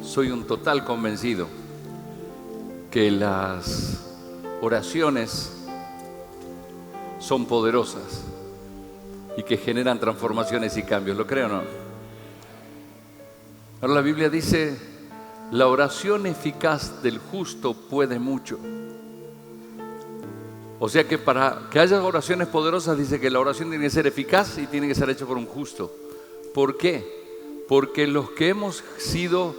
soy un total convencido que las oraciones son poderosas y que generan transformaciones y cambios. ¿Lo creo o no? Ahora la Biblia dice, la oración eficaz del justo puede mucho. O sea que para que haya oraciones poderosas, dice que la oración tiene que ser eficaz y tiene que ser hecha por un justo. ¿Por qué? Porque los que hemos sido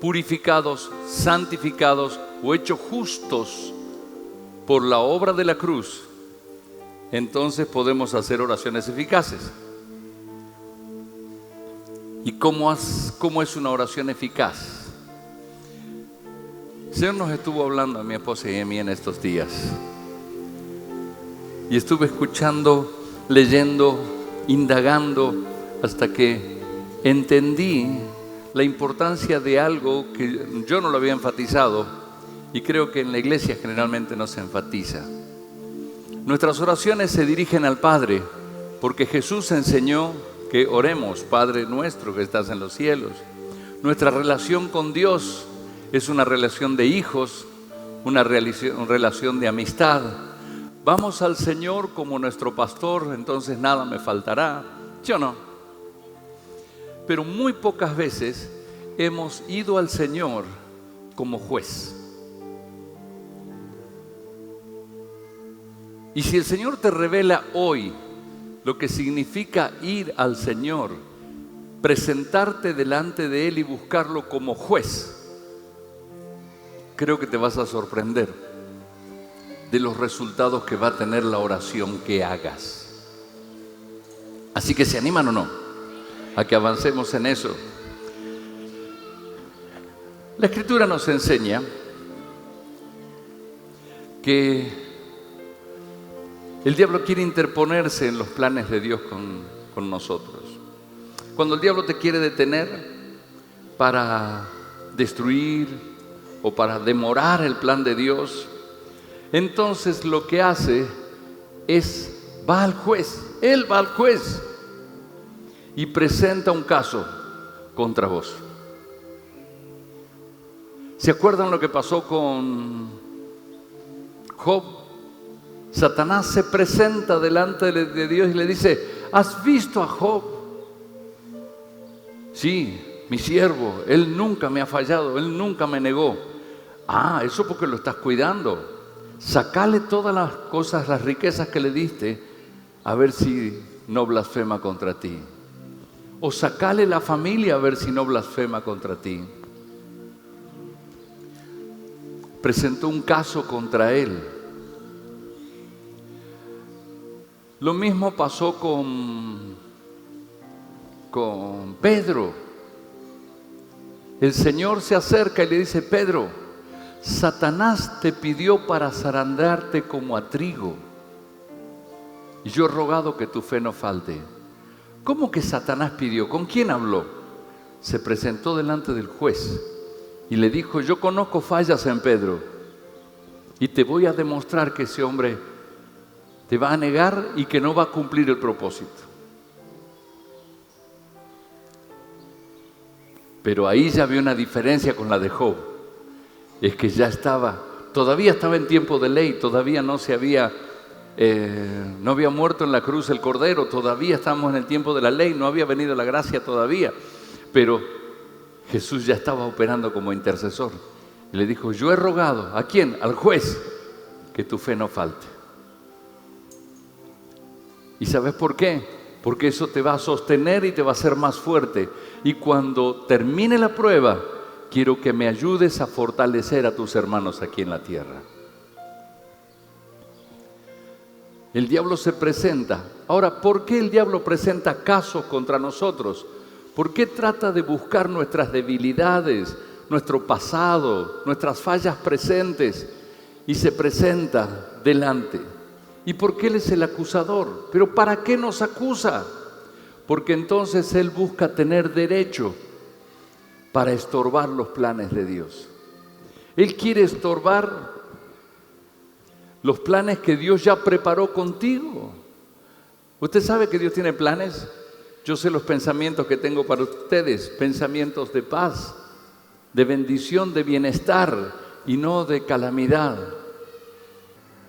purificados, santificados o hechos justos por la obra de la cruz, entonces podemos hacer oraciones eficaces. ¿Y cómo es una oración eficaz? El Señor nos estuvo hablando a mi esposa y a mí en estos días. Y estuve escuchando, leyendo, indagando, hasta que entendí la importancia de algo que yo no lo había enfatizado y creo que en la iglesia generalmente no se enfatiza. Nuestras oraciones se dirigen al Padre, porque Jesús enseñó que oremos, Padre nuestro que estás en los cielos. Nuestra relación con Dios es una relación de hijos, una relación de amistad. Vamos al Señor como nuestro pastor, entonces nada me faltará. ¿Sí o no? Pero muy pocas veces hemos ido al Señor como juez. Y si el Señor te revela hoy lo que significa ir al Señor, presentarte delante de Él y buscarlo como juez, creo que te vas a sorprender de los resultados que va a tener la oración que hagas. Así que ¿se animan o no a que avancemos en eso? La Escritura nos enseña que el diablo quiere interponerse en los planes de Dios con nosotros. Cuando el diablo te quiere detener para destruir o para demorar el plan de Dios, entonces lo que hace es, va al juez, él va al juez y presenta un caso contra vos. ¿Se acuerdan lo que pasó con Job? Satanás se presenta delante de Dios y le dice, ¿has visto a Job? Sí, mi siervo, él nunca me ha fallado, él nunca me negó. Ah, eso porque lo estás cuidando. Sacale todas las cosas, las riquezas que le diste, a ver si no blasfema contra ti. O sacale la familia a ver si no blasfema contra ti. Presentó un caso contra él. Lo mismo pasó con Pedro. El Señor se acerca y le dice, Pedro, Satanás te pidió para zarandearte como a trigo, y yo he rogado que tu fe no falte. ¿Cómo que Satanás pidió? ¿Con quién habló? Se presentó delante del juez y le dijo, yo conozco fallas en Pedro y te voy a demostrar que ese hombre te va a negar y que no va a cumplir el propósito. Pero ahí ya había una diferencia con la de Job. Es que ya todavía estaba en tiempo de ley, todavía no había muerto en la cruz el Cordero, todavía estábamos en el tiempo de la ley, no había venido la gracia todavía. Pero Jesús ya estaba operando como intercesor. Y le dijo, yo he rogado, ¿a quién? Al juez, que tu fe no falte. ¿Y sabes por qué? Porque eso te va a sostener y te va a hacer más fuerte. Y cuando termine la prueba, quiero que me ayudes a fortalecer a tus hermanos aquí en la tierra. El diablo se presenta. Ahora, ¿por qué el diablo presenta casos contra nosotros? ¿Por qué trata de buscar nuestras debilidades, nuestro pasado, nuestras fallas presentes y se presenta delante? ¿Y por qué Él es el acusador? ¿Pero para qué nos acusa? Porque entonces Él busca tener derecho para estorbar los planes de Dios. Él quiere estorbar los planes que Dios ya preparó contigo. ¿Usted sabe que Dios tiene planes? Yo sé los pensamientos que tengo para ustedes, pensamientos de paz de bendición, de bienestar y no de calamidad.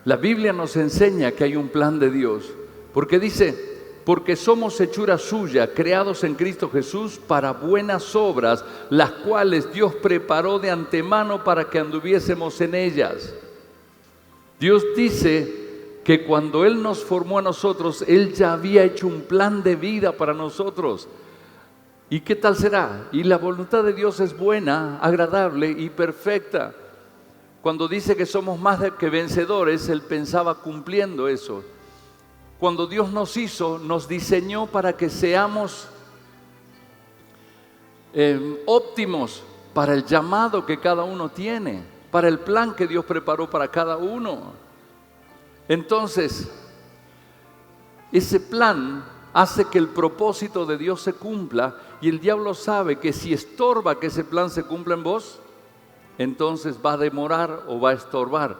La Biblia nos enseña que hay un plan de Dios, porque dice, porque somos hechura suya, creados en Cristo Jesús para buenas obras, las cuales Dios preparó de antemano para que anduviésemos en ellas. Dios dice que cuando Él nos formó a nosotros, Él ya había hecho un plan de vida para nosotros. ¿Y qué tal será? Y la voluntad de Dios es buena, agradable y perfecta. Cuando dice que somos más que vencedores, Él pensaba cumpliendo eso. Cuando Dios nos hizo, nos diseñó para que seamos óptimos para el llamado que cada uno tiene, para el plan que Dios preparó para cada uno. Entonces, ese plan hace que el propósito de Dios se cumpla, y el diablo sabe que si estorba que ese plan se cumpla en vos, entonces va a demorar o va a estorbar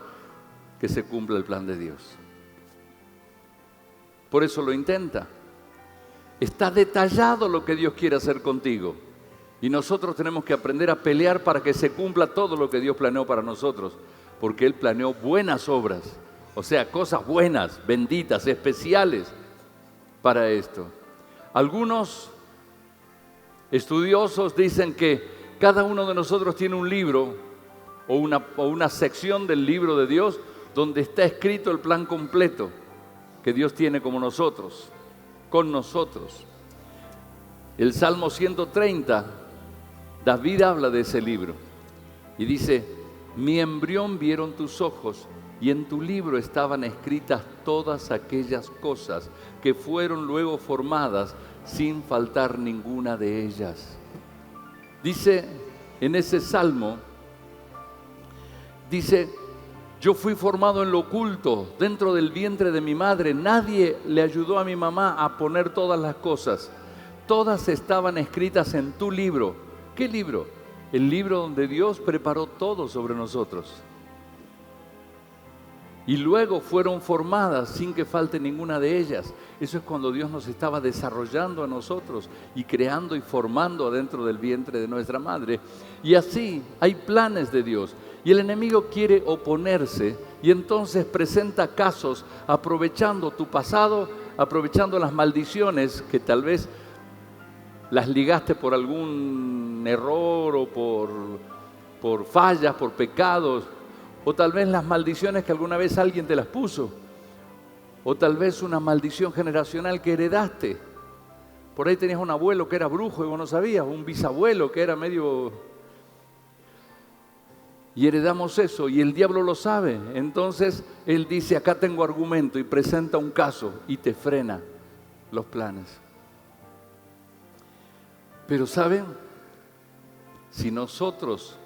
que se cumpla el plan de Dios. Por eso lo intenta. Está detallado lo que Dios quiere hacer contigo. Y nosotros tenemos que aprender a pelear para que se cumpla todo lo que Dios planeó para nosotros. Porque Él planeó buenas obras. O sea, cosas buenas, benditas, especiales para esto. Algunos estudiosos dicen que cada uno de nosotros tiene un libro o una sección del libro de Dios donde está escrito el plan completo que Dios tiene como nosotros, con nosotros. El Salmo 130, David habla de ese libro y dice, mi embrión vieron tus ojos y en tu libro estaban escritas todas aquellas cosas que fueron luego formadas sin faltar ninguna de ellas. Dice en ese Salmo, dice, yo fui formado en lo oculto, dentro del vientre de mi madre. Nadie le ayudó a mi mamá a poner todas las cosas. Todas estaban escritas en tu libro. ¿Qué libro? El libro donde Dios preparó todo sobre nosotros. Y luego fueron formadas sin que falte ninguna de ellas. Eso es cuando Dios nos estaba desarrollando a nosotros y creando y formando adentro del vientre de nuestra madre. Y así hay planes de Dios. Y el enemigo quiere oponerse y entonces presenta casos aprovechando tu pasado, aprovechando las maldiciones que tal vez las ligaste por algún error o por fallas, por pecados, o tal vez las maldiciones que alguna vez alguien te las puso, o tal vez una maldición generacional que heredaste. Por ahí tenías un abuelo que era brujo y vos no sabías, un bisabuelo que era medio... Y heredamos eso, y el diablo lo sabe. Entonces él dice, acá tengo argumento, y presenta un caso y te frena los planes. Pero ¿saben? Si nosotros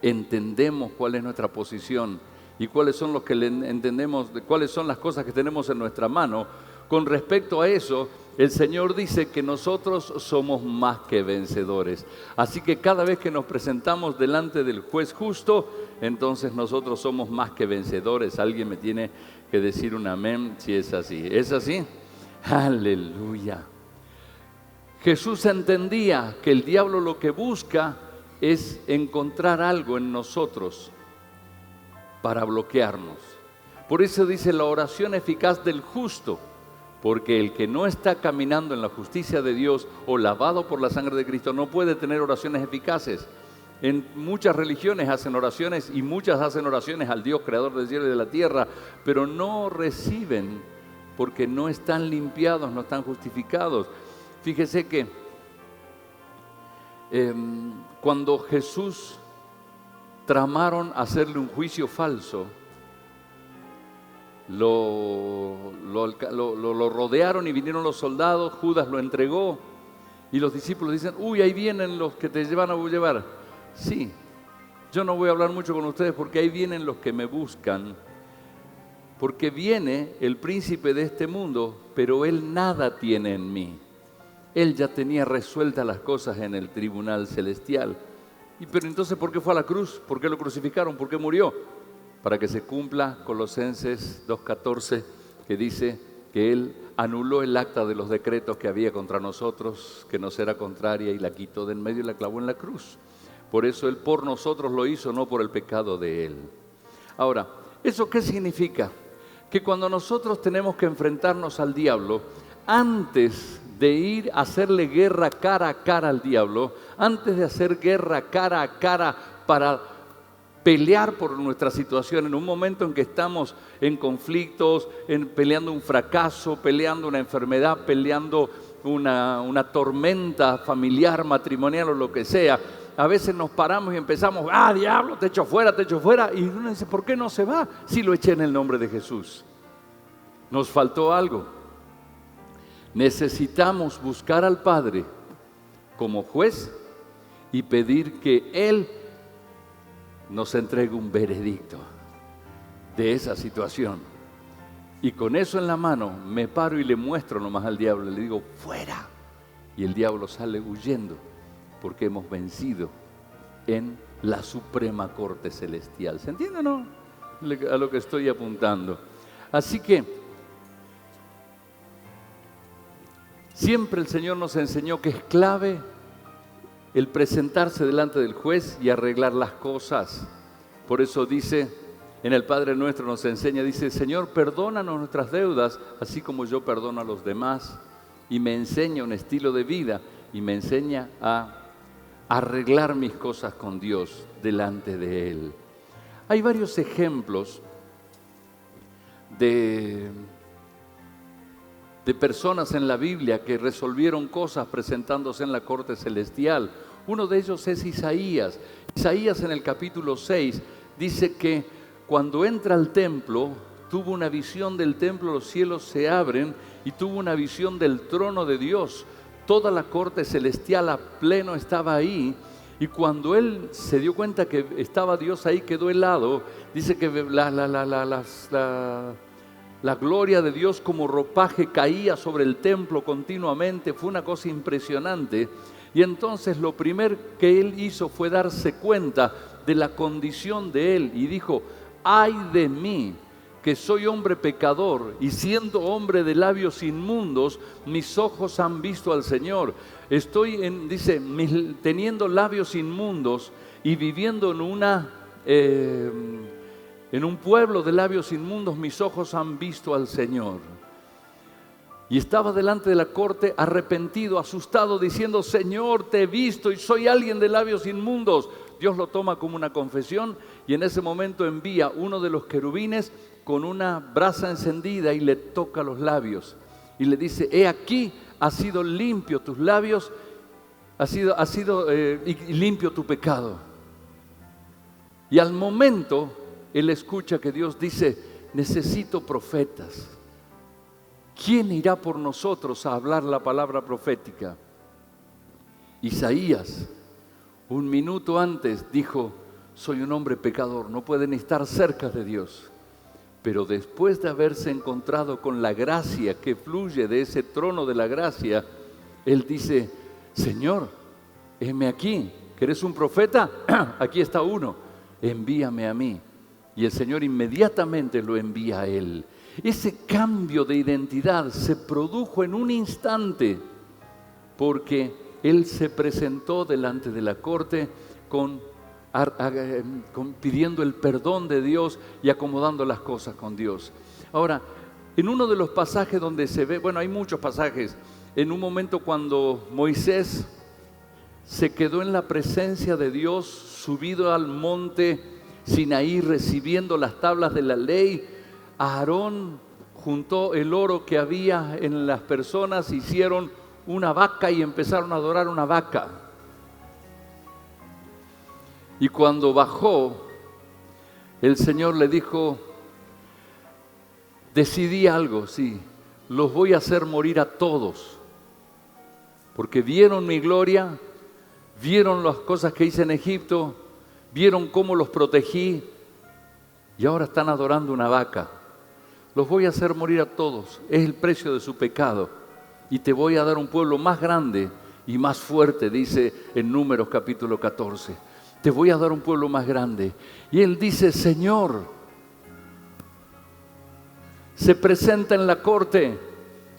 entendemos cuál es nuestra posición y cuáles son los que entendemos, cuáles son las cosas que tenemos en nuestra mano, con respecto a eso, el Señor dice que nosotros somos más que vencedores. Así que cada vez que nos presentamos delante del juez justo, entonces nosotros somos más que vencedores. Alguien me tiene que decir un amén si es así. ¿Es así? Aleluya. Jesús entendía que el diablo lo que busca es encontrar algo en nosotros para bloquearnos. Por eso dice la oración eficaz del justo. Porque el que no está caminando en la justicia de Dios o lavado por la sangre de Cristo no puede tener oraciones eficaces. En muchas religiones hacen oraciones y muchas hacen oraciones al Dios creador del cielo y de la tierra, pero no reciben porque no están limpiados, no están justificados. Fíjese que cuando Jesús tramaron hacerle un juicio falso, lo rodearon y vinieron los soldados, Judas lo entregó y los discípulos dicen, uy, ahí vienen los que te van a llevar. Sí, yo no voy a hablar mucho con ustedes porque ahí vienen los que me buscan, porque viene el príncipe de este mundo, pero él nada tiene en mí. Él ya tenía resueltas las cosas en el tribunal celestial. Pero entonces, ¿por qué fue a la cruz? ¿Por qué lo crucificaron? ¿Por qué murió? Para que se cumpla Colosenses 2:14, que dice que Él anuló el acta de los decretos que había contra nosotros, que nos era contraria, y la quitó de en medio y la clavó en la cruz. Por eso Él por nosotros lo hizo, no por el pecado de Él. Ahora, ¿eso qué significa? Que cuando nosotros tenemos que enfrentarnos al diablo, antes de ir a hacerle guerra cara a cara al diablo, antes de hacer guerra cara a cara para pelear por nuestra situación, en un momento en que estamos en conflictos, peleando un fracaso, peleando una enfermedad, peleando una tormenta familiar, matrimonial o lo que sea, a veces nos paramos y empezamos, diablo, te echo fuera, y uno dice, ¿por qué no se va? Si lo eché en el nombre de Jesús. Nos faltó algo. Necesitamos buscar al Padre como juez y pedir que Él nos entregue un veredicto de esa situación. Y con eso en la mano me paro y le muestro nomás al diablo, le digo, fuera. Y el diablo sale huyendo, porque hemos vencido en la Suprema Corte Celestial. ¿Se entiende o no? A lo que estoy apuntando. Así que siempre el Señor nos enseñó que es clave el presentarse delante del juez y arreglar las cosas. Por eso dice, en el Padre Nuestro nos enseña, dice, Señor, perdónanos nuestras deudas, así como yo perdono a los demás. Y me enseña un estilo de vida y me enseña a arreglar mis cosas con Dios delante de Él. Hay varios ejemplos de personas en la Biblia que resolvieron cosas presentándose en la corte celestial. Uno de ellos es Isaías. Isaías en el capítulo 6 dice que cuando entra al templo, tuvo una visión del templo, los cielos se abren y tuvo una visión del trono de Dios. Toda la corte celestial a pleno estaba ahí. Y cuando él se dio cuenta que estaba Dios ahí, quedó helado. Dice que la gloria de Dios como ropaje caía sobre el templo continuamente. Fue una cosa impresionante. Y entonces lo primero que él hizo fue darse cuenta de la condición de él. Y dijo, ay de mí, que soy hombre pecador, y siendo hombre de labios inmundos, mis ojos han visto al Señor. Dice, teniendo labios inmundos y viviendo en un pueblo de labios inmundos, mis ojos han visto al Señor. Y estaba delante de la corte arrepentido, asustado, diciendo, Señor, te he visto y soy alguien de labios inmundos. Dios lo toma como una confesión y en ese momento envía uno de los querubines con una brasa encendida y le toca los labios. Y le dice, he aquí, ha sido limpio tus labios, y limpio tu pecado. Y al momento, él escucha que Dios dice, necesito profetas. ¿Quién irá por nosotros a hablar la palabra profética? Isaías, un minuto antes, dijo, soy un hombre pecador, no puede ni estar cerca de Dios. Pero después de haberse encontrado con la gracia que fluye de ese trono de la gracia, él dice, Señor, heme aquí, ¿querés un profeta? Aquí está uno, envíame a mí. Y el Señor inmediatamente lo envía a él. Ese cambio de identidad se produjo en un instante, porque él se presentó delante de la corte pidiendo el perdón de Dios y acomodando las cosas con Dios. Ahora, en uno de los pasajes donde se ve, hay muchos pasajes, en un momento cuando Moisés se quedó en la presencia de Dios, subido al monte Sinaí, recibiendo las tablas de la ley, Aarón juntó el oro que había en las personas, hicieron una vaca y empezaron a adorar una vaca. Y cuando bajó, el Señor le dijo, decidí algo, sí, los voy a hacer morir a todos, porque vieron mi gloria, vieron las cosas que hice en Egipto, vieron cómo los protegí y ahora están adorando una vaca. Los voy a hacer morir a todos, es el precio de su pecado, y te voy a dar un pueblo más grande y más fuerte, dice en Números capítulo 14. Te voy a dar un pueblo más grande. Y él dice, Señor, se presenta en la corte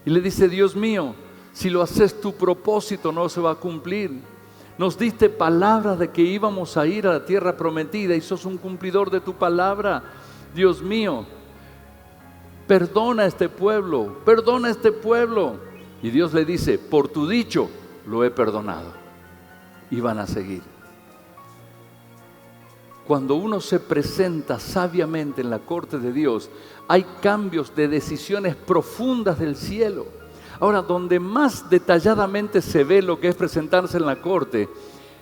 y le dice, Dios mío, si lo haces tu propósito no se va a cumplir. Nos diste palabra de que íbamos a ir a la tierra prometida y sos un cumplidor de tu palabra. Dios mío, perdona a este pueblo, perdona a este pueblo. Y Dios le dice, por tu dicho lo he perdonado. Y van a seguir. Cuando uno se presenta sabiamente en la corte de Dios, hay cambios de decisiones profundas del cielo. Ahora, donde más detalladamente se ve lo que es presentarse en la corte,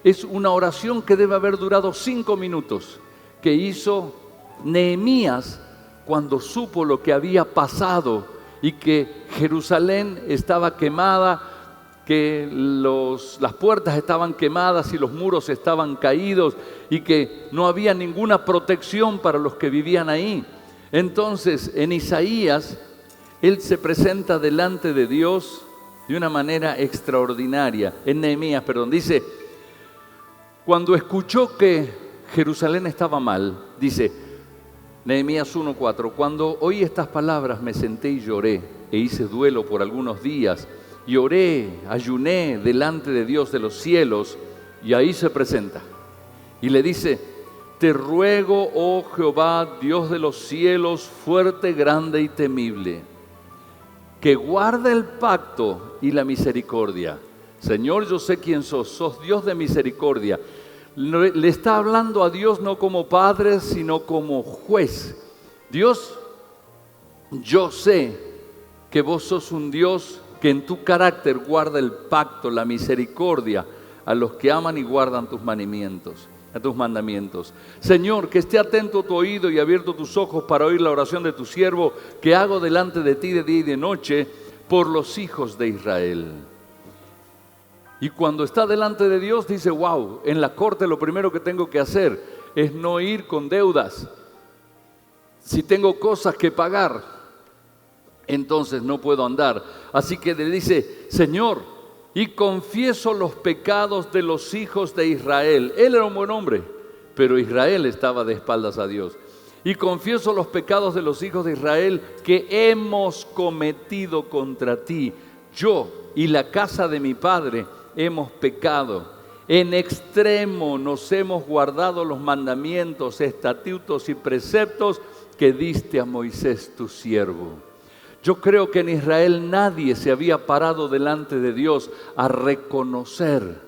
es una oración que debe haber durado 5 minutos, que hizo Nehemías cuando supo lo que había pasado y que Jerusalén estaba quemada, que las puertas estaban quemadas y los muros estaban caídos y que no había ninguna protección para los que vivían ahí. Entonces, en Isaías, él se presenta delante de Dios de una manera extraordinaria. En Nehemías, dice, cuando escuchó que Jerusalén estaba mal, dice, Nehemías 1:4, cuando oí estas palabras me senté y lloré e hice duelo por algunos días y oré, ayuné delante de Dios de los cielos, y ahí se presenta y le dice, te ruego, oh Jehová, Dios de los cielos, fuerte, grande y temible, que guarde el pacto y la misericordia. Señor, yo sé quién sos Dios de misericordia. Le está hablando a Dios no como padre, sino como juez. Dios, yo sé que vos sos un Dios que en tu carácter guarda el pacto, la misericordia a los que aman y guardan tus mandamientos. Señor, que esté atento tu oído y abierto tus ojos para oír la oración de tu siervo que hago delante de ti de día y de noche por los hijos de Israel. Y cuando está delante de Dios dice, wow, en la corte lo primero que tengo que hacer es no ir con deudas. Si tengo cosas que pagar, entonces no puedo andar. Así que le dice, Señor, y confieso los pecados de los hijos de Israel. Él era un buen hombre, pero Israel estaba de espaldas a Dios. Y confieso los pecados de los hijos de Israel que hemos cometido contra ti. Yo y la casa de mi padre hemos pecado. En extremo nos hemos guardado los mandamientos, estatutos y preceptos que diste a Moisés tu siervo. Yo creo que en Israel nadie se había parado delante de Dios a reconocer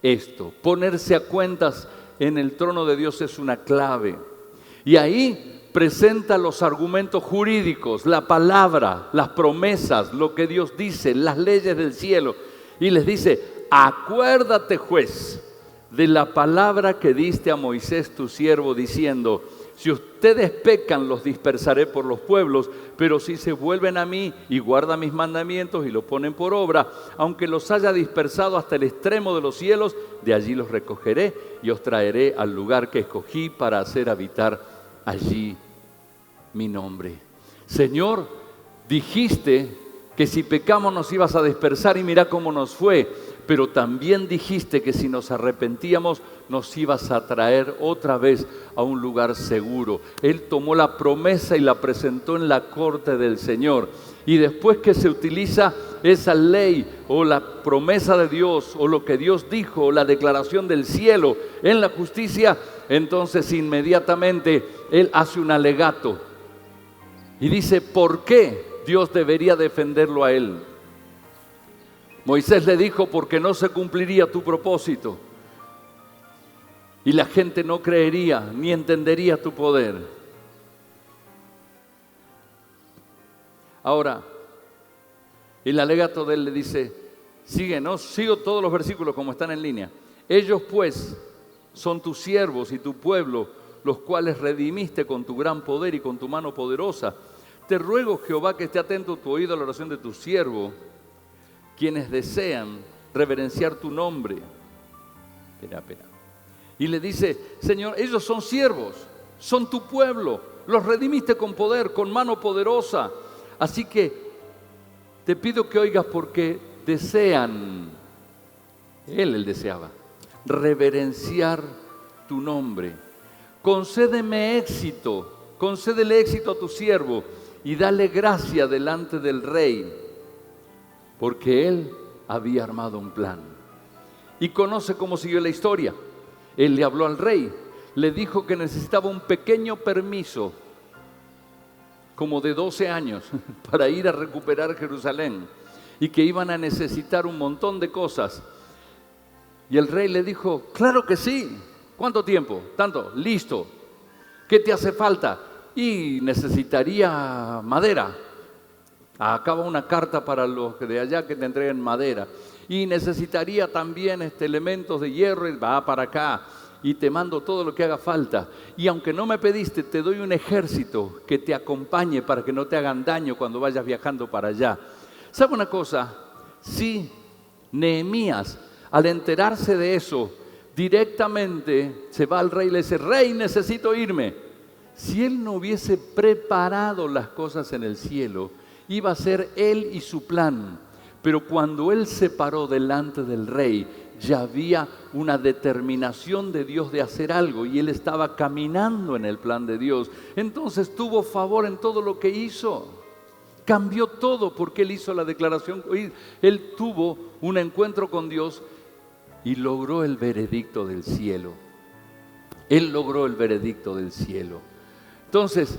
esto. Ponerse a cuentas en el trono de Dios es una clave. Y ahí presenta los argumentos jurídicos, la palabra, las promesas, lo que Dios dice, las leyes del cielo. Y les dice, acuérdate, juez, de la palabra que diste a Moisés tu siervo, diciendo, si ustedes pecan, los dispersaré por los pueblos, pero si se vuelven a mí y guardan mis mandamientos y los ponen por obra, aunque los haya dispersado hasta el extremo de los cielos, de allí los recogeré y os traeré al lugar que escogí para hacer habitar allí mi nombre. Señor, dijiste que si pecamos nos ibas a dispersar y mira cómo nos fue, pero también dijiste que si nos arrepentíamos nos ibas a traer otra vez a un lugar seguro. Él tomó la promesa y la presentó en la corte del Señor. Y después que se utiliza esa ley o la promesa de Dios o lo que Dios dijo o la declaración del cielo en la justicia, entonces inmediatamente Él hace un alegato y dice, ¿por qué Dios debería defenderlo a él? Moisés le dijo, porque no se cumpliría tu propósito y la gente no creería ni entendería tu poder. Ahora, el alegato de él le dice, sigo todos los versículos como están en línea. Ellos pues son tus siervos y tu pueblo, los cuales redimiste con tu gran poder y con tu mano poderosa. Te ruego, Jehová, que esté atento tu oído a la oración de tu siervo, quienes desean reverenciar tu nombre. Espera. Y le dice, Señor, ellos son siervos, son tu pueblo, los redimiste con poder, con mano poderosa. Así que te pido que oigas porque desean, él deseaba, reverenciar tu nombre. Concédeme éxito, concédele éxito a tu siervo y dale gracia delante del rey, porque él había armado un plan. y conoce cómo siguió la historia. Él le habló al rey, le dijo que necesitaba un pequeño permiso, como de 12 años, para ir a recuperar Jerusalén, y que iban a necesitar un montón de cosas. Y el rey le dijo, claro que sí. ¿Cuánto tiempo? Tanto, listo. ¿Qué te hace falta? Y necesitaría madera. Acaba una carta para los de allá que te entreguen madera. Y necesitaría también elementos de hierro, y va para acá. Y te mando todo lo que haga falta. Y aunque no me pediste, te doy un ejército que te acompañe para que no te hagan daño cuando vayas viajando para allá. ¿Sabe una cosa? Sí, Nehemías, al enterarse de eso, directamente se va al rey y le dice, rey, necesito irme. Si él no hubiese preparado las cosas en el cielo, iba a ser él y su plan. Pero cuando él se paró delante del rey, ya había una determinación de Dios de hacer algo y él estaba caminando en el plan de Dios. Entonces tuvo favor en todo lo que hizo. Cambió todo porque él hizo la declaración. Él tuvo un encuentro con Dios y logró el veredicto del cielo. Él logró el veredicto del cielo. Entonces,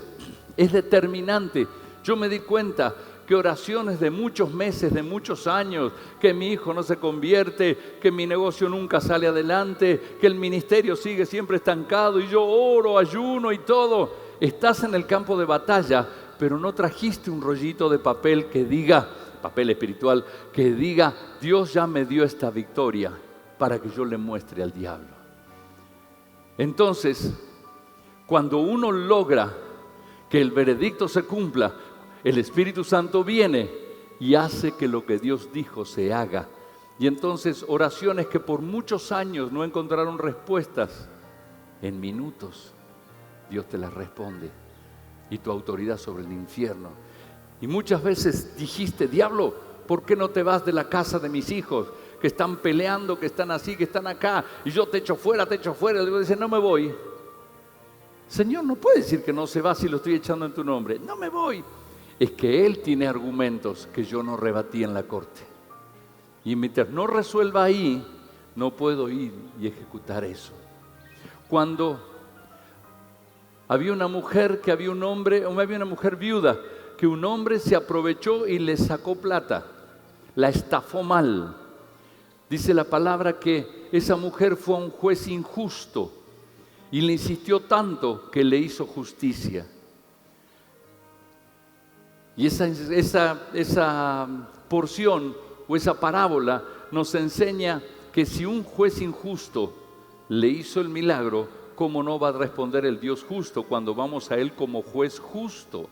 es determinante. Yo me di cuenta que oraciones de muchos meses, de muchos años, que mi hijo no se convierte, que mi negocio nunca sale adelante, que el ministerio sigue siempre estancado y yo oro, ayuno y todo. Estás en el campo de batalla, pero no trajiste un rollito de papel que diga, papel espiritual, que diga, Dios ya me dio esta victoria para que yo le muestre al diablo. Entonces, cuando uno logra que el veredicto se cumpla, el Espíritu Santo viene y hace que lo que Dios dijo se haga. Y entonces oraciones que por muchos años no encontraron respuestas, en minutos Dios te las responde. Y tu autoridad sobre el infierno. Y muchas veces dijiste, diablo, ¿por qué no te vas de la casa de mis hijos? Que están peleando, que están así, que están acá, y yo te echo fuera, te echo fuera. Y luego dice, no me voy. Señor, no puede decir que no se va si lo estoy echando en tu nombre. No me voy. Es que Él tiene argumentos que yo no rebatí en la corte. Y mientras no resuelva ahí, no puedo ir y ejecutar eso. Cuando había una mujer que había un hombre, o había una mujer viuda, que un hombre se aprovechó y le sacó plata, la estafó mal. Dice la palabra que esa mujer fue a un juez injusto y le insistió tanto que le hizo justicia. Y esa porción o esa parábola nos enseña que si un juez injusto le hizo el milagro, ¿cómo no va a responder el Dios justo cuando vamos a Él como juez justo?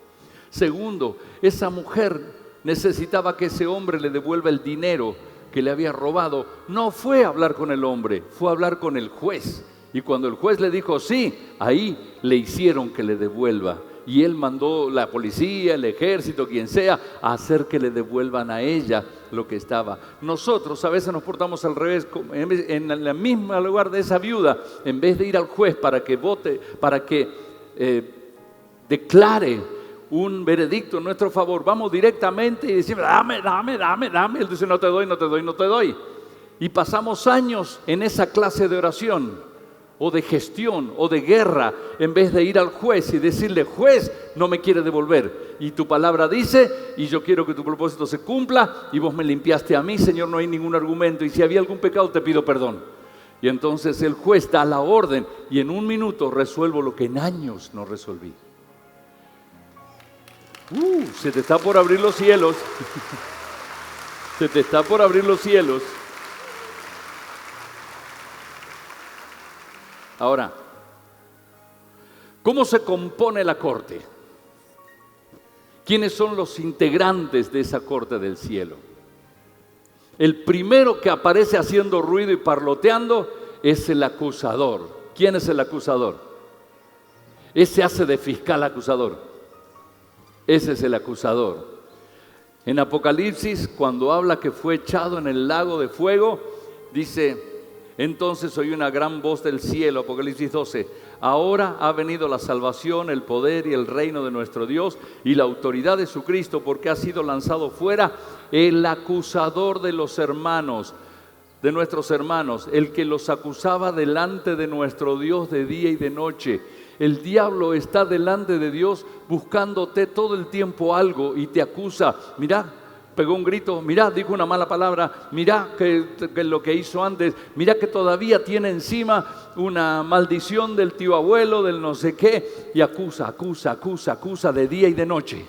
Segundo, esa mujer necesitaba que ese hombre le devuelva el dinero que le había robado. No fue a hablar con el hombre, fue a hablar con el juez. Y cuando el juez le dijo sí, ahí le hicieron que le devuelva. Y él mandó la policía, el ejército, quien sea, a hacer que le devuelvan a ella lo que estaba. Nosotros a veces nos portamos al revés, en el mismo lugar de esa viuda, en vez de ir al juez para que vote, para que declare un veredicto en nuestro favor, vamos directamente y decimos, dame. Él dice, no te doy. Y pasamos años en esa clase de oración, o de gestión, o de guerra, en vez de ir al juez y decirle, juez, no me quiere devolver. Y tu palabra dice, y yo quiero que tu propósito se cumpla, y vos me limpiaste a mí, Señor, no hay ningún argumento, y si había algún pecado te pido perdón. Y entonces el juez da la orden, y en un minuto resuelvo lo que en años no resolví. Se te está por abrir los cielos. Se te está por abrir los cielos. Ahora, ¿cómo se compone la corte? ¿Quiénes son los integrantes de esa corte del cielo? El primero que aparece haciendo ruido y parloteando es el acusador. ¿Quién es el acusador? Ese hace de fiscal acusador. Ese es el acusador. En Apocalipsis, cuando habla que fue echado en el lago de fuego, dice, entonces oí una gran voz del cielo, Apocalipsis 12, ahora ha venido la salvación, el poder y el reino de nuestro Dios y la autoridad de su Cristo, porque ha sido lanzado fuera el acusador de los hermanos. de nuestros hermanos, el que los acusaba delante de nuestro Dios de día y de noche. El diablo está delante de Dios buscándote todo el tiempo algo y te acusa. Mirá, pegó un grito, mirá, dijo una mala palabra, mirá que lo que hizo antes, mirá que todavía tiene encima una maldición del tío abuelo, del no sé qué, y acusa de día y de noche.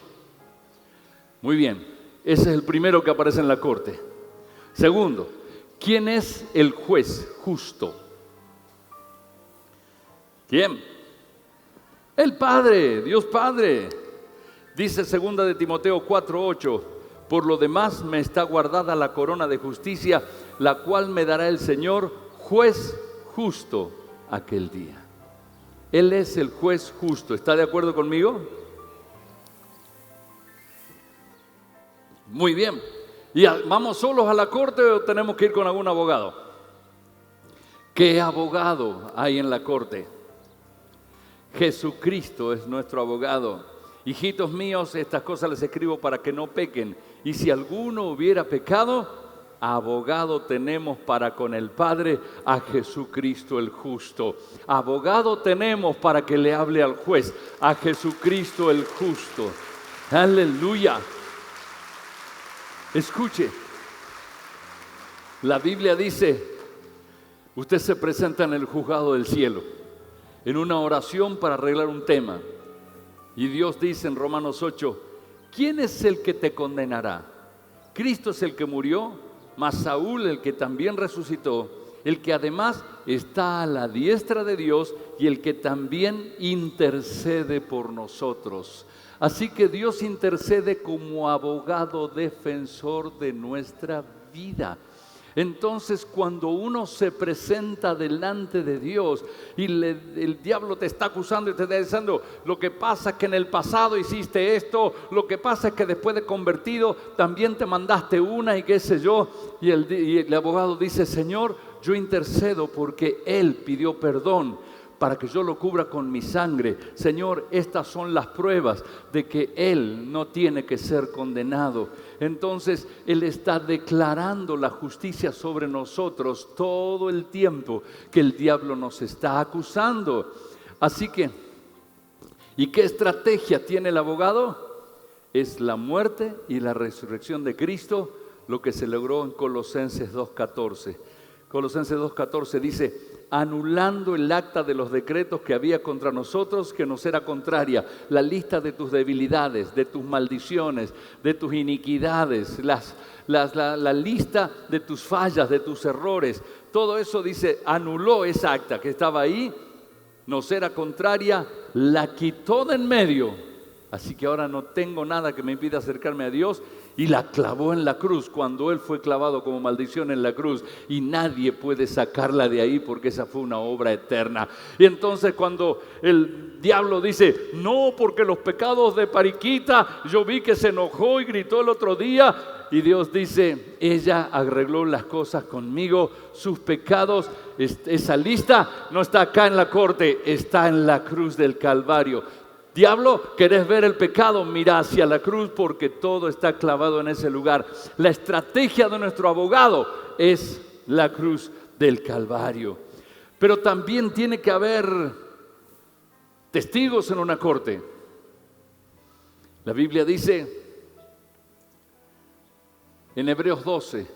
Muy bien, ese es el primero que aparece en la corte. Segundo, ¿quién es el juez justo? ¿Quién? El Padre, Dios Padre. Dice 2 de Timoteo 4:8, por lo demás me está guardada la corona de justicia, la cual me dará el Señor, juez justo, aquel día. Él es el juez justo. ¿Está de acuerdo conmigo? Muy bien. ¿Y vamos solos a la corte o tenemos que ir con algún abogado? ¿Qué abogado hay en la corte? Jesucristo es nuestro abogado. Hijitos míos, estas cosas les escribo para que no pequen. Y si alguno hubiera pecado, abogado tenemos para con el Padre, a Jesucristo el justo. Abogado tenemos para que le hable al juez, a Jesucristo el justo. Aleluya. Escuche, la Biblia dice, usted se presenta en el juzgado del cielo, en una oración para arreglar un tema. Y Dios dice en Romanos 8, ¿quién es el que te condenará? Cristo es el que murió, mas Saúl el que también resucitó, el que además está a la diestra de Dios y el que también intercede por nosotros. Así que Dios intercede como abogado defensor de nuestra vida. Entonces, cuando uno se presenta delante de Dios y el diablo te está acusando y te está diciendo, lo que pasa es que en el pasado hiciste esto, lo que pasa es que después de convertido también te mandaste una y qué sé yo, y el abogado dice, Señor, yo intercedo porque Él pidió perdón para que yo lo cubra con mi sangre. Señor, estas son las pruebas de que Él no tiene que ser condenado. Entonces, Él está declarando la justicia sobre nosotros todo el tiempo que el diablo nos está acusando. Así que, ¿y qué estrategia tiene el abogado? Es la muerte y la resurrección de Cristo, lo que se logró en Colosenses 2:14. Colosenses 2:14 dice, anulando el acta de los decretos que había contra nosotros, que nos era contraria, la lista de tus debilidades, de tus maldiciones, de tus iniquidades, la lista de tus fallas, de tus errores. Todo eso dice, anuló esa acta que estaba ahí, nos era contraria, la quitó de en medio. Así que ahora no tengo nada que me impida acercarme a Dios, y la clavó en la cruz cuando Él fue clavado como maldición en la cruz, y nadie puede sacarla de ahí porque esa fue una obra eterna. Y entonces cuando el diablo dice, no, porque los pecados de Pariquita, yo vi que se enojó y gritó el otro día, y Dios dice, ella arregló las cosas conmigo, sus pecados, esa lista no está acá en la corte, está en la cruz del Calvario. Diablo, ¿querés ver el pecado? Mira hacia la cruz porque todo está clavado en ese lugar. La estrategia de nuestro abogado es la cruz del Calvario. Pero también tiene que haber testigos en una corte. La Biblia dice en Hebreos 12,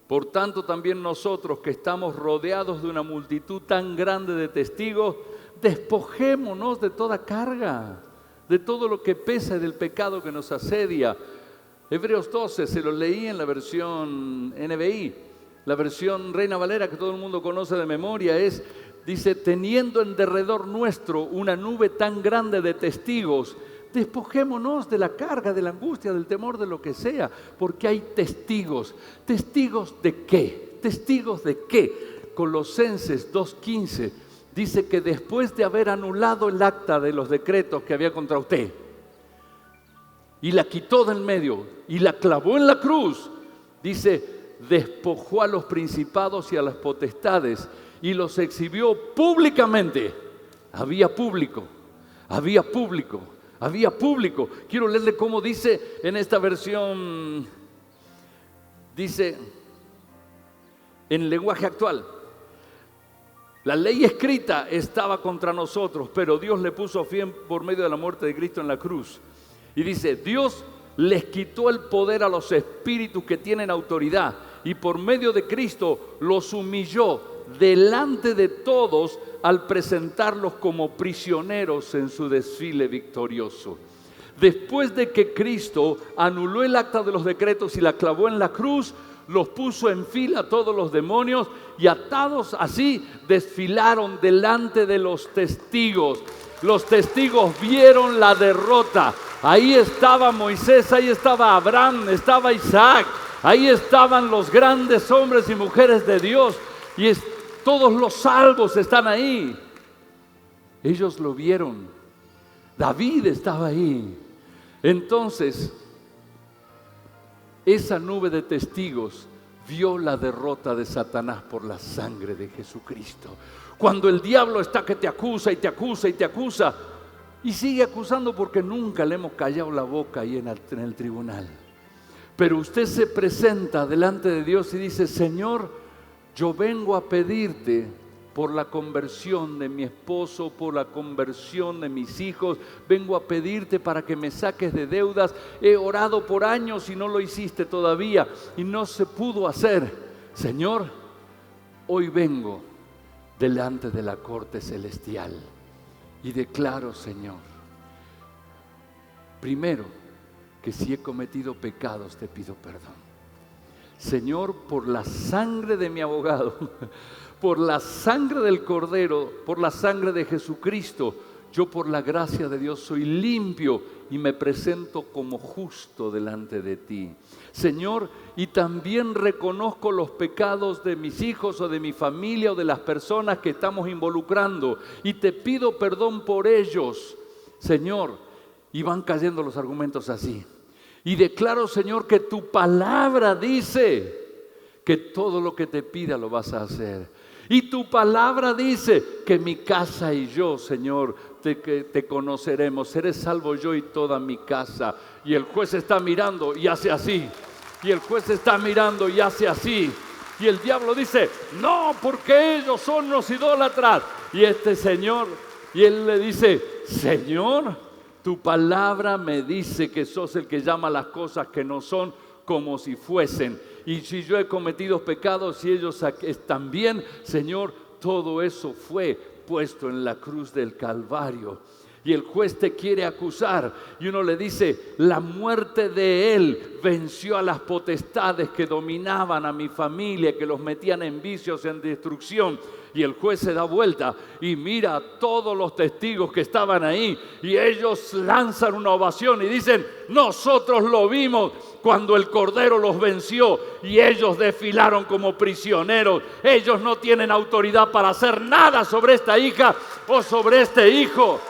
por tanto también nosotros que estamos rodeados de una multitud tan grande de testigos, despojémonos de toda carga, de todo lo que pesa y del pecado que nos asedia. Hebreos 12, se lo leí en la versión NBI, la versión Reina Valera que todo el mundo conoce de memoria, dice, teniendo en derredor nuestro una nube tan grande de testigos, despojémonos de la carga, de la angustia, del temor, de lo que sea, porque hay testigos. ¿Testigos de qué? ¿Testigos de qué? Colosenses 2:15 dice que después de haber anulado el acta de los decretos que había contra usted y la quitó del medio y la clavó en la cruz, dice, despojó a los principados y a las potestades y los exhibió públicamente. Había público. Quiero leerle cómo dice en esta versión. Dice, en lenguaje actual. La ley escrita estaba contra nosotros, pero Dios le puso fin por medio de la muerte de Cristo en la cruz. Y dice, Dios les quitó el poder a los espíritus que tienen autoridad y por medio de Cristo los humilló delante de todos al presentarlos como prisioneros en su desfile victorioso. Después de que Cristo anuló el acta de los decretos y la clavó en la cruz, los puso en fila todos los demonios y atados así desfilaron delante de los testigos. Los testigos vieron la derrota. Ahí estaba Moisés, ahí estaba Abraham, estaba Isaac, ahí estaban los grandes hombres y mujeres de Dios y todos los salvos están ahí. Ellos lo vieron. David estaba ahí. Entonces, esa nube de testigos vio la derrota de Satanás por la sangre de Jesucristo. Cuando el diablo está que te acusa y te acusa y te acusa y sigue acusando porque nunca le hemos callado la boca ahí en el tribunal. Pero usted se presenta delante de Dios y dice, Señor, yo vengo a pedirte por la conversión de mi esposo, por la conversión de mis hijos, vengo a pedirte para que me saques de deudas. He orado por años y no lo hiciste todavía y no se pudo hacer. Señor, hoy vengo delante de la corte celestial y declaro, Señor, primero, que si he cometido pecados te pido perdón. Señor, por la sangre de mi abogado, por la sangre del Cordero, por la sangre de Jesucristo, yo por la gracia de Dios soy limpio y me presento como justo delante de ti. Señor, y también reconozco los pecados de mis hijos o de mi familia o de las personas que estamos involucrando y te pido perdón por ellos, Señor. Y van cayendo los argumentos así. Y declaro, Señor, que tu palabra dice que todo lo que te pida lo vas a hacer. Y tu palabra dice que mi casa y yo, Señor, te conoceremos. Seré salvo yo y toda mi casa. Y el juez está mirando y hace así. Y el juez está mirando y hace así. Y el diablo dice, no, porque ellos son los idólatras. Y este señor, y él le dice, Señor, tu palabra me dice que sos el que llama las cosas que no son como si fuesen. Y si yo he cometido pecados y ellos están bien, Señor, todo eso fue puesto en la cruz del Calvario. Y el juez te quiere acusar y uno le dice, la muerte de él venció a las potestades que dominaban a mi familia, que los metían en vicios, en destrucción. Y el juez se da vuelta y mira a todos los testigos que estaban ahí y ellos lanzan una ovación y dicen, nosotros lo vimos cuando el Cordero los venció y ellos desfilaron como prisioneros. Ellos no tienen autoridad para hacer nada sobre esta hija o sobre este hijo.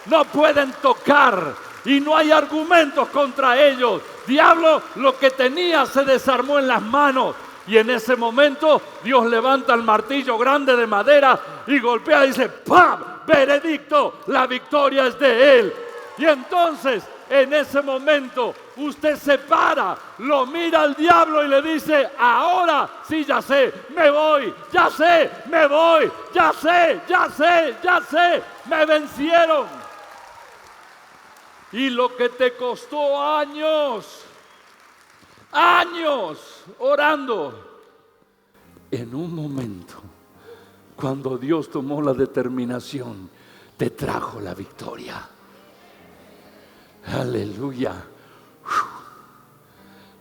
No pueden tocar y no hay argumentos contra ellos. Diablo, lo que tenía se desarmó en las manos. Y en ese momento Dios levanta el martillo grande de madera y golpea y dice, ¡pam! Veredicto, la victoria es de Él. Y entonces, en ese momento, usted se para, lo mira al diablo y le dice, ahora sí ya sé, me voy, ya sé, me voy, ya sé, ya sé, ya sé, me vencieron. Y lo que te costó años orando, en un momento, cuando Dios tomó la determinación, te trajo la victoria. Aleluya.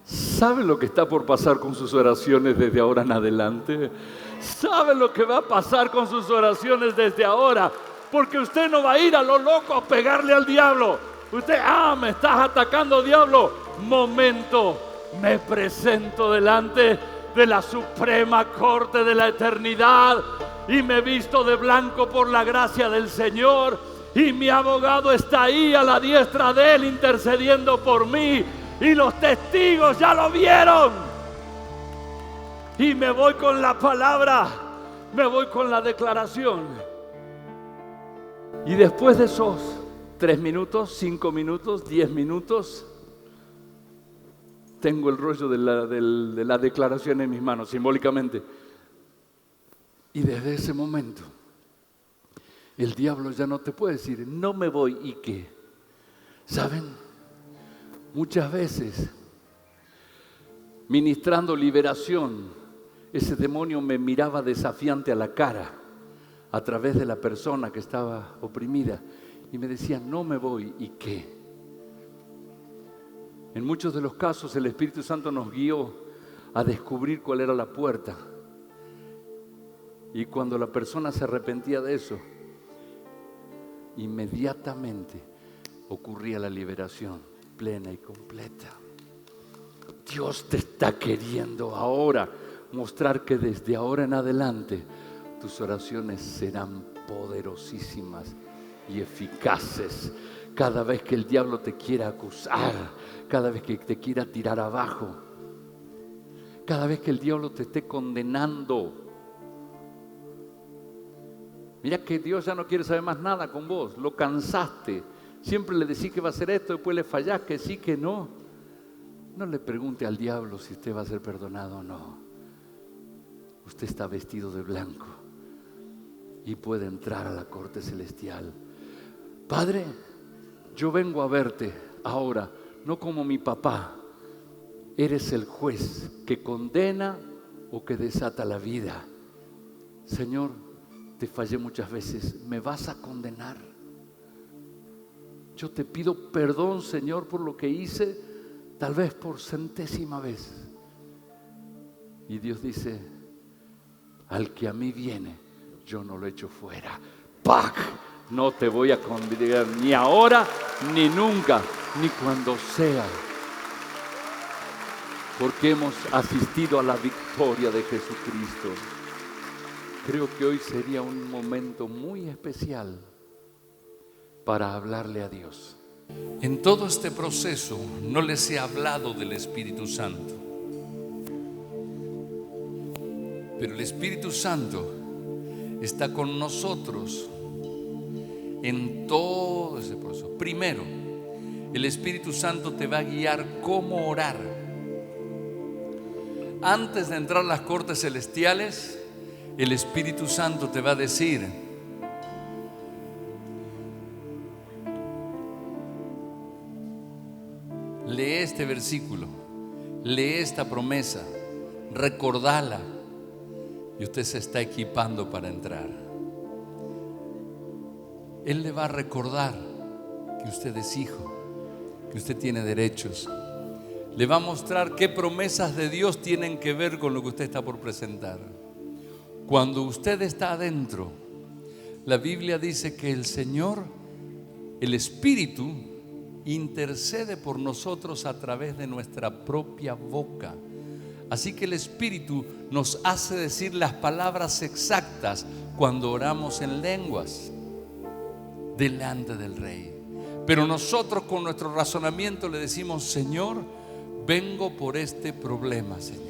¿Sabe lo que está por pasar con sus oraciones desde ahora en adelante? ¿Sabe lo que va a pasar con sus oraciones desde ahora? Porque usted no va a ir a lo loco a pegarle al diablo. Usted, me estás atacando, diablo. Momento, me presento delante de la suprema corte de la eternidad y me visto de blanco por la gracia del Señor y mi abogado está ahí a la diestra de Él intercediendo por mí y los testigos ya lo vieron. Y me voy con la palabra, me voy con la declaración. Y después de esos 3 minutos, 5 minutos, 10 minutos, tengo el rollo de la declaración en mis manos, simbólicamente. Y desde ese momento, el diablo ya no te puede decir, no me voy, ¿y qué? ¿Saben? Muchas veces, ministrando liberación, ese demonio me miraba desafiante a la cara a través de la persona que estaba oprimida y me decía, no me voy, ¿y qué? En muchos de los casos el Espíritu Santo nos guió a descubrir cuál era la puerta. Y cuando la persona se arrepentía de eso, inmediatamente ocurría la liberación plena y completa. Dios te está queriendo ahora mostrar que desde ahora en adelante tus oraciones serán poderosísimas y eficaces. Cada vez que el diablo te quiera acusar, cada vez que te quiera tirar abajo, cada vez que el diablo te esté condenando. Mira que Dios ya no quiere saber más nada con vos, lo cansaste. Siempre le decís que va a hacer esto, después le fallás, que sí, que no. No le pregunte al diablo si usted va a ser perdonado o no. Usted está vestido de blanco y puede entrar a la corte celestial. Padre, yo vengo a verte ahora, no como mi papá. Eres el juez que condena o que desata la vida. Señor, te fallé muchas veces. ¿Me vas a condenar? Yo te pido perdón, Señor, por lo que hice, tal vez por 100ª vez. Y Dios dice, al que a mí viene, yo no lo echo fuera. ¡Pac! No te voy a condenar ni ahora, ni nunca, ni cuando sea. Porque hemos asistido a la victoria de Jesucristo. Creo que hoy sería un momento muy especial para hablarle a Dios. En todo este proceso no les he hablado del Espíritu Santo, pero el Espíritu Santo está con nosotros en todo ese proceso. Primero, el Espíritu Santo te va a guiar cómo orar. Antes de entrar a las cortes celestiales, el Espíritu Santo te va a decir: lee este versículo, lee esta promesa, recordala, y usted se está equipando para entrar. Él le va a recordar que usted es hijo, que usted tiene derechos. Le va a mostrar qué promesas de Dios tienen que ver con lo que usted está por presentar. Cuando usted está adentro, la Biblia dice que el Señor, el Espíritu, intercede por nosotros a través de nuestra propia boca. Así que el Espíritu nos hace decir las palabras exactas cuando oramos en lenguas delante del Rey. Pero nosotros con nuestro razonamiento le decimos: Señor, vengo por este problema, Señor.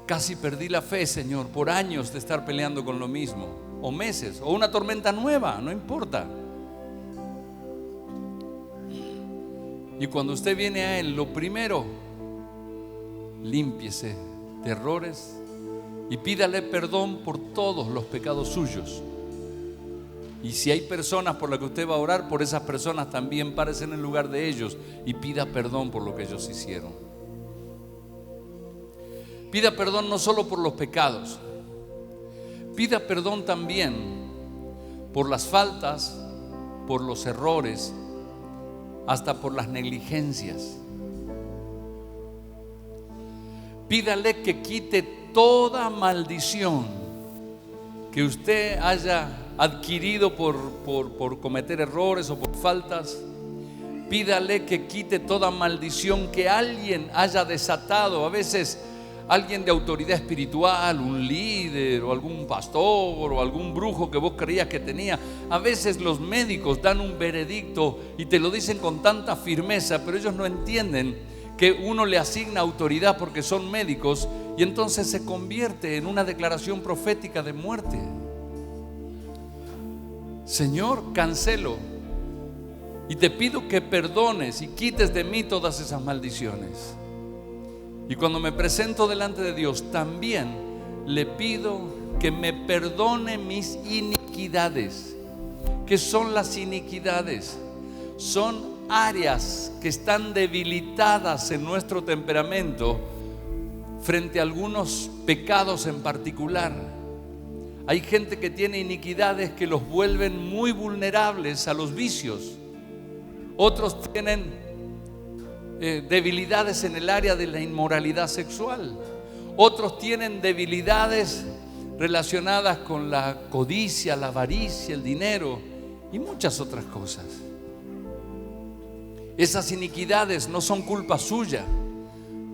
Casi perdí la fe, Señor, por años de estar peleando con lo mismo, o meses, o una tormenta nueva, no importa. Y cuando usted viene a Él, lo primero, límpiese de errores y pídale perdón por todos los pecados suyos. Y si hay personas por las que usted va a orar, por esas personas también párese en el lugar de ellos y pida perdón por lo que ellos hicieron. Pida perdón no solo por los pecados, pida perdón también por las faltas, por los errores, hasta por las negligencias. Pídale que quite toda maldición que usted haya adquirido por cometer errores o por faltas. Pídale que quite toda maldición que alguien haya desatado. A veces alguien de autoridad espiritual, un líder o algún pastor o algún brujo que vos creías que tenía. A veces los médicos dan un veredicto y te lo dicen con tanta firmeza, pero ellos no entienden que uno le asigna autoridad porque son médicos, y entonces se convierte en una declaración profética de muerte. Señor, cancelo y te pido que perdones y quites de mí todas esas maldiciones. Y cuando me presento delante de Dios, también le pido que me perdone mis iniquidades. ¿Qué son las iniquidades? Son áreas que están debilitadas en nuestro temperamento frente a algunos pecados en particular. Hay gente que tiene iniquidades que los vuelven muy vulnerables a los vicios. Otros tienen debilidades en el área de la inmoralidad sexual. Otros tienen debilidades relacionadas con la codicia, la avaricia, el dinero y muchas otras cosas. Esas iniquidades no son culpa suya.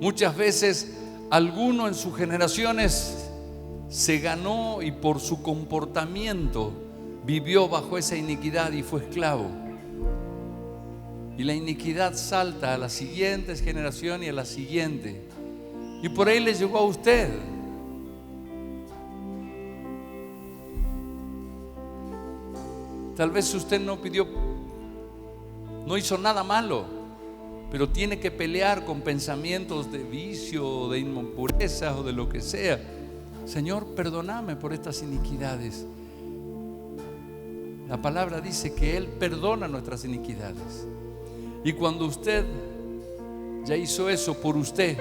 Muchas veces alguno en sus generaciones se ganó y por su comportamiento vivió bajo esa iniquidad y fue esclavo. Y la iniquidad salta a la siguiente generación y a la siguiente. Y por ahí le llegó a usted. Tal vez usted no hizo nada malo, pero tiene que pelear con pensamientos de vicio, de impureza o de lo que sea. Señor, perdóname por estas iniquidades. La palabra dice que Él perdona nuestras iniquidades. Y cuando usted ya hizo eso por usted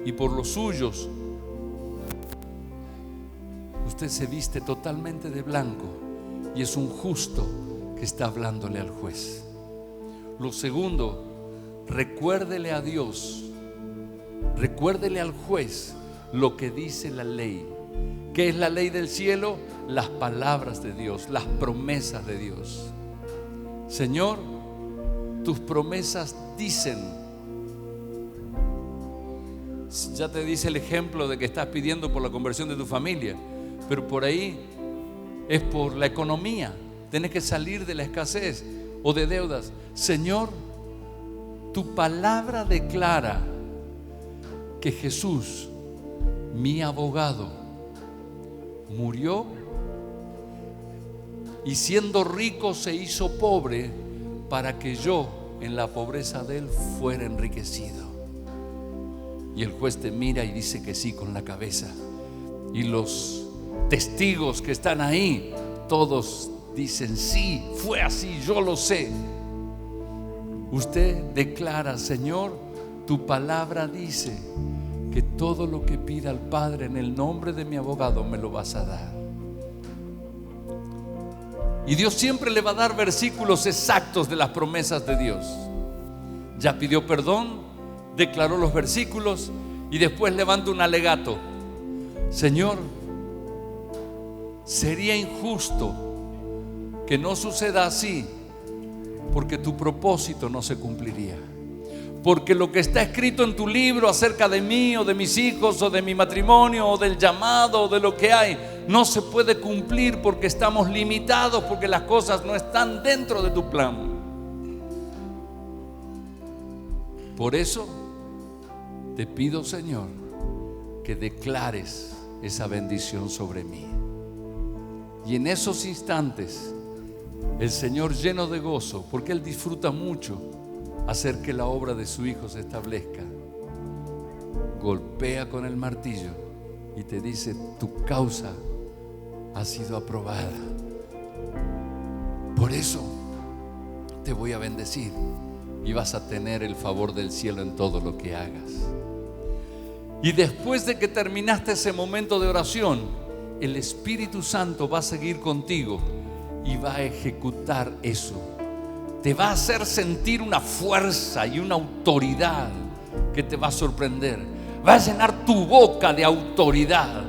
y por los suyos, usted se viste totalmente de blanco y es un justo que está hablándole al juez. Lo segundo, recuérdele a Dios, recuérdele al juez lo que dice la ley. ¿Qué es la ley del cielo? Las palabras de Dios, las promesas de Dios. Señor, tus promesas dicen. Ya te dice el ejemplo de que estás pidiendo por la conversión de tu familia, pero por ahí es por la economía. Tienes que salir de la escasez o de deudas. Señor, tu palabra declara que Jesús, mi abogado, murió y siendo rico se hizo pobre para que yo en la pobreza de Él fuera enriquecido. Y el juez te mira y dice que sí con la cabeza. Y los testigos que están ahí, todos dicen sí, fue así, yo lo sé. Usted declara: Señor, tu palabra dice que todo lo que pida al Padre en el nombre de mi abogado me lo vas a dar. Y Dios siempre le va a dar versículos exactos de las promesas de Dios. Ya pidió perdón, declaró los versículos y después levanta un alegato. Señor, sería injusto que no suceda así, porque tu propósito no se cumpliría. Porque lo que está escrito en tu libro acerca de mí o de mis hijos o de mi matrimonio o del llamado o de lo que hay, no se puede cumplir porque estamos limitados, porque las cosas no están dentro de tu plan. Por eso te pido, Señor, que declares esa bendición sobre mí. Y en esos instantes el Señor, lleno de gozo, porque Él disfruta mucho hacer que la obra de su Hijo se establezca, golpea con el martillo y te dice: tu causa ha sido aprobada. Por eso te voy a bendecir y vas a tener el favor del cielo en todo lo que hagas. Y después de que terminaste ese momento de oración, el Espíritu Santo va a seguir contigo y va a ejecutar eso. Te va a hacer sentir una fuerza y una autoridad que te va a sorprender. Va a llenar tu boca de autoridad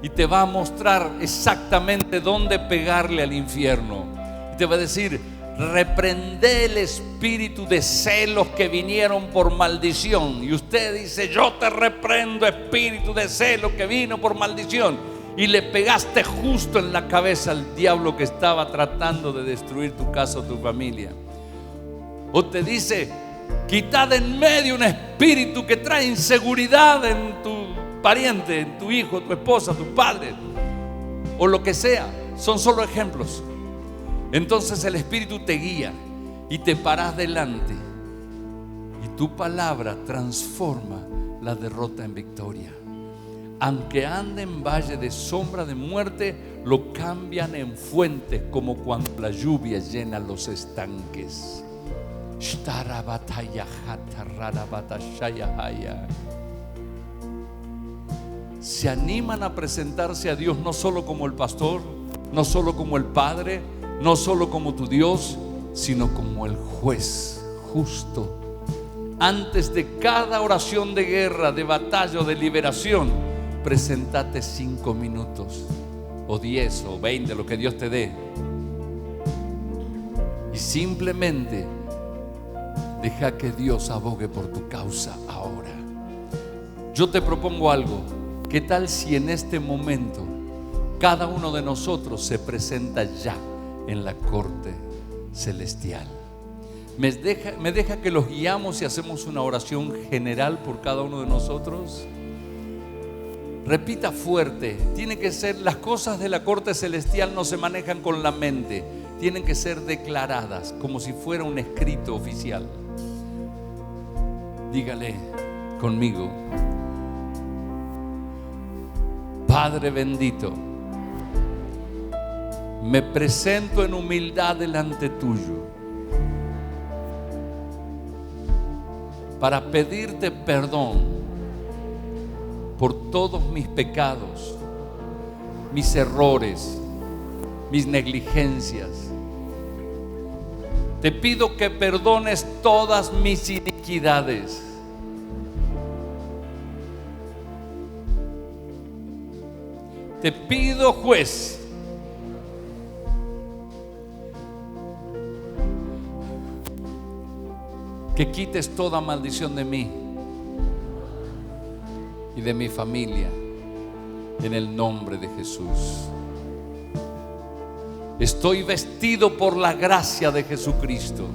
y te va a mostrar exactamente dónde pegarle al infierno. Y te va a decir: reprende el espíritu de celos que vinieron por maldición. Y usted dice: yo te reprendo, espíritu de celos que vino por maldición. Y le pegaste justo en la cabeza al diablo que estaba tratando de destruir tu casa o tu familia. O te dice: quitad en medio un espíritu que trae inseguridad en tu pariente, en tu hijo, tu esposa, tu padre, o lo que sea. Son solo ejemplos. Entonces el Espíritu te guía y te paras delante, y tu palabra transforma la derrota en victoria. Aunque ande en valle de sombra de muerte, lo cambian en fuentes, como cuando la lluvia llena los estanques. Se animan a presentarse a Dios no solo como el pastor, no solo como el Padre, no solo como tu Dios, sino como el juez justo. Antes de cada oración de guerra, de batalla o de liberación, presentate 5 minutos o 10 o 20, lo que Dios te dé, y simplemente deja que Dios abogue por tu causa ahora. Yo te propongo algo. ¿Qué tal si en este momento cada uno de nosotros se presenta ya en la corte celestial? ¿Me deja que los guiamos y hacemos una oración general por cada uno de nosotros? Repita fuerte. Tiene que ser, las cosas de la corte celestial no se manejan con la mente, tienen que ser declaradas como si fuera un escrito oficial. Dígale conmigo: Padre bendito, me presento en humildad delante tuyo para pedirte perdón por todos mis pecados, mis errores, mis negligencias. Te pido que perdones todas mis iniquidades. Te pido, juez, que quites toda maldición de mí y de mi familia, en el nombre de Jesús. Estoy vestido por la gracia de Jesucristo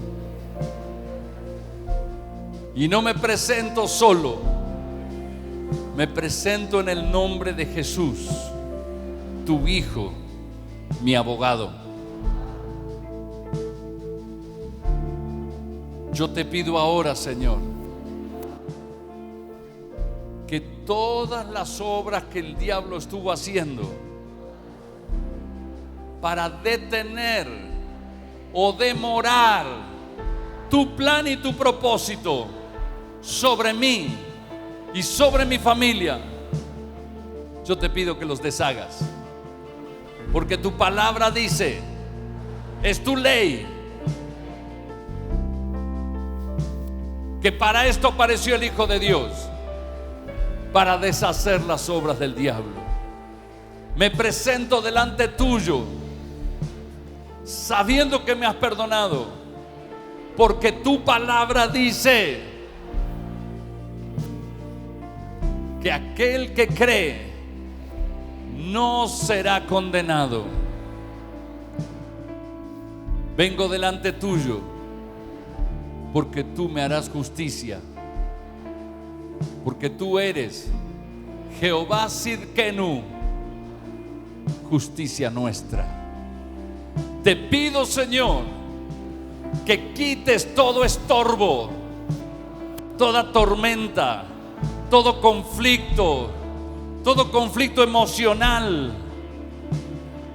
y no me presento solo, me presento en el nombre de Jesús, tu Hijo, mi abogado. Yo te pido ahora, Señor, que todas las obras que el diablo estuvo haciendo para detener o demorar tu plan y tu propósito sobre mí y sobre mi familia, yo te pido que los deshagas, porque tu palabra dice, es tu ley, que para esto apareció el Hijo de Dios, para deshacer las obras del diablo. Me presento delante tuyo, sabiendo que me has perdonado, porque tu palabra dice que aquel que cree no será condenado. Vengo delante tuyo porque tú me harás justicia, porque tú eres Jehová Sidkenu, justicia nuestra. Te pido, Señor, que quites todo estorbo, toda tormenta, todo conflicto emocional,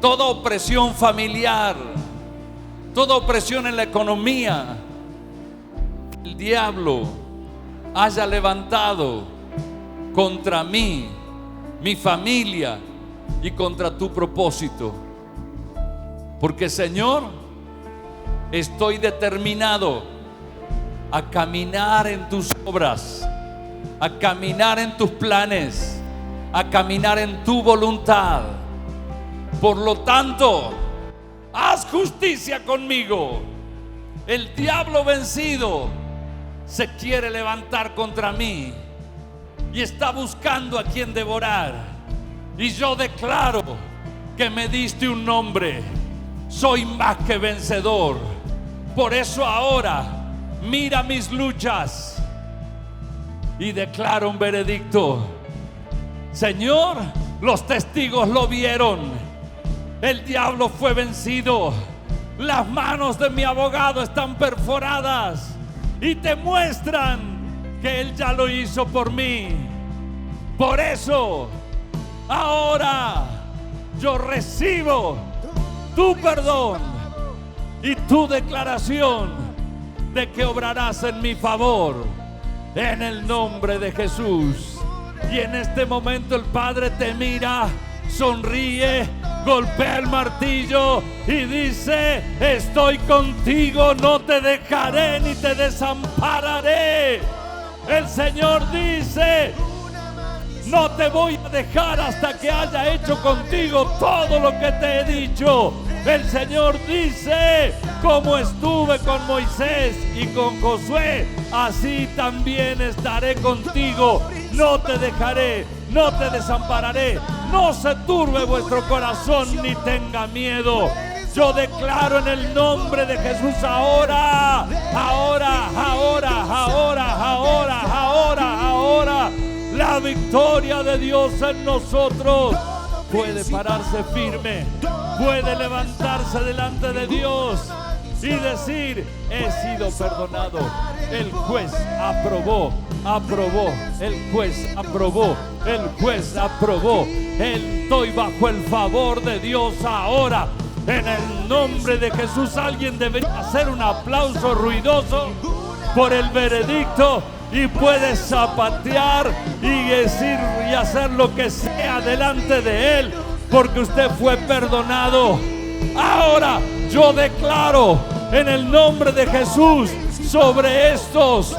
toda opresión familiar, toda opresión en la economía. El diablo haya levantado contra mí, mi familia y contra tu propósito. Porque, Señor, estoy determinado a caminar en tus obras, a caminar en tus planes, a caminar en tu voluntad. Por lo tanto, haz justicia conmigo. El diablo vencido se quiere levantar contra mí y está buscando a quien devorar. Y yo declaro que me diste un nombre. Soy más que vencedor. Por eso ahora mira mis luchas y declaro un veredicto. Señor, los testigos lo vieron. El diablo fue vencido. Las manos de mi abogado están perforadas y te muestran que Él ya lo hizo por mí. Por eso, ahora yo recibo tu perdón y tu declaración de que obrarás en mi favor, en el nombre de Jesús. Y en este momento el Padre te mira, sonríe, golpea el martillo y dice: estoy contigo, no te dejaré ni te desampararé. El Señor dice: no te voy a dejar hasta que haya hecho contigo todo lo que te he dicho. El Señor dice: como estuve con Moisés y con Josué, así también estaré contigo. No te dejaré, no te desampararé. No se turbe vuestro corazón ni tenga miedo. Yo declaro en el nombre de Jesús ahora la victoria de Dios en nosotros. Puede pararse firme, puede levantarse delante de Dios y decir: he sido perdonado. El juez aprobó, el juez aprobó, el juez aprobó. Estoy bajo el favor de Dios ahora. En el nombre de Jesús, alguien debería hacer un aplauso ruidoso por el veredicto y puede zapatear y decir y hacer lo que sea delante de Él, porque usted fue perdonado. Ahora yo declaro en el nombre de Jesús sobre estos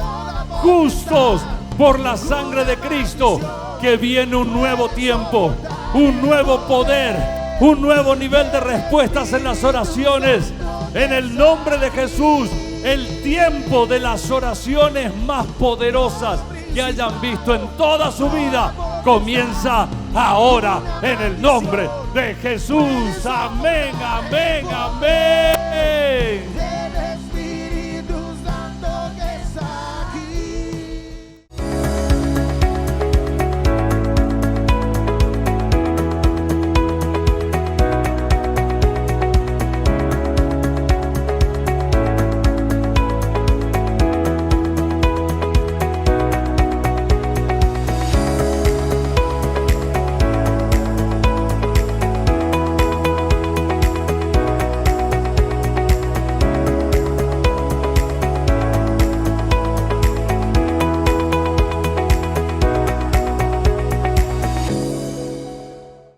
justos por la sangre de Cristo que viene un nuevo tiempo, un nuevo poder, un nuevo nivel de respuestas en las oraciones. En el nombre de Jesús, el tiempo de las oraciones más poderosas que hayan visto en toda su vida comienza ahora en el nombre de Jesús. Amén, amén, amén.